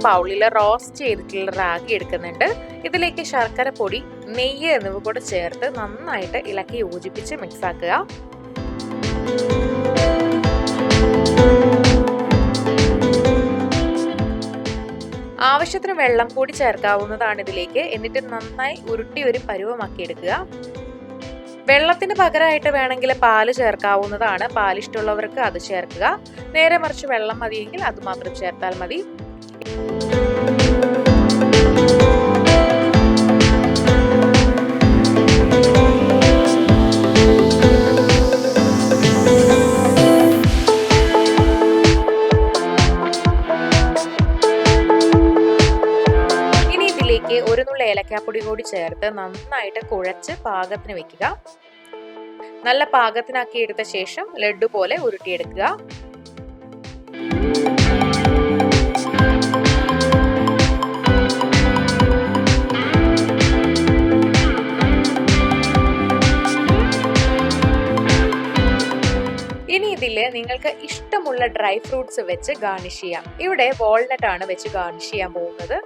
ബൗളിൽ റോസ്റ്റ് ചെയ്തിട്ടുള്ള റാഗി എടുക്കുന്നുണ്ട്. ഇതിലേക്ക് ശർക്കര പൊടി, നെയ്യ് എന്നിവ കൂടെ ചേർത്ത് നന്നായിട്ട് ഇളക്കി യോജിപ്പിച്ച് മിക്സ് ആക്കുക. ആവശ്യത്തിന് വെള്ളം കൂടി ചേർക്കാവുന്നതാണ് ഇതിലേക്ക്. എന്നിട്ട് നന്നായി ഉരുട്ടി ഒരു പരുവമാക്കി എടുക്കുക. വെള്ളത്തിന് പകരമായിട്ട് വേണമെങ്കിൽ പാല് ചേർക്കാവുന്നതാണ്. പാൽ ഇഷ്ടമുള്ളവർക്ക് അത് ചേർക്കുക. നേരെ മറിച്ച് വെള്ളം മതിയെങ്കിൽ അത് മാത്രം ചേർത്താൽ മതി. ഒരു നുള്ളി ഏലക്കാപ്പൊടി കൂടി ചേർത്ത് നന്നായിട്ട് കുഴച്ച് പാകത്തിന് വെക്കുക. നല്ല പാകത്തിനാക്കി എടുത്ത ശേഷം ലഡ്ഡു പോലെ ഉരുട്ടിയെടുക്കുക. ഇനി ഇതില് നിങ്ങൾക്ക് ഇഷ്ടമുള്ള ഡ്രൈ ഫ്രൂട്ട്സ് വെച്ച് ഗാർണിഷ് ചെയ്യാം. ഇവിടെ വാൾനട്ട് ആണ് വെച്ച് ഗാർണിഷ് ചെയ്യാൻ പോകുന്നത്.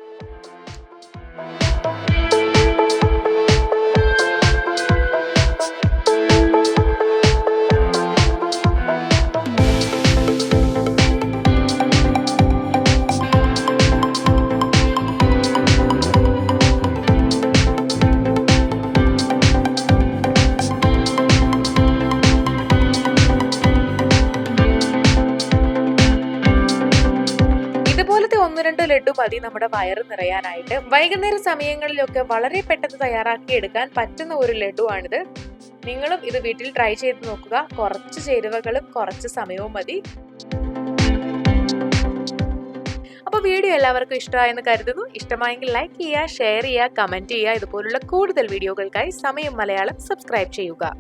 ഇതുപോലത്തെ 1-2 ലഡ്ഡു മതി നമ്മുടെ വയറ് നിറയാനായിട്ട്. വൈകുന്നേര സമയങ്ങളിലൊക്കെ വളരെ പെട്ടെന്ന് തയ്യാറാക്കി എടുക്കാൻ പറ്റുന്ന ഒരു ലഡ്ഡു ആണിത്. നിങ്ങളും ഇത് വീട്ടിൽ ട്രൈ ചെയ്ത് നോക്കുക. കുറച്ച് ചേരുവകളും കുറച്ച് സമയവും മതി. അപ്പോൾ വീഡിയോ എല്ലാവർക്കും ഇഷ്ടമായെന്ന് കരുതുന്നു. ഇഷ്ടമായെങ്കിൽ ലൈക്ക് ചെയ്യുക, ഷെയർ ചെയ്യുക, കമന്റ് ചെയ്യുക. ഇതുപോലുള്ള കൂടുതൽ വീഡിയോകൾക്കായി സമയം മലയാളം സബ്സ്ക്രൈബ് ചെയ്യുക.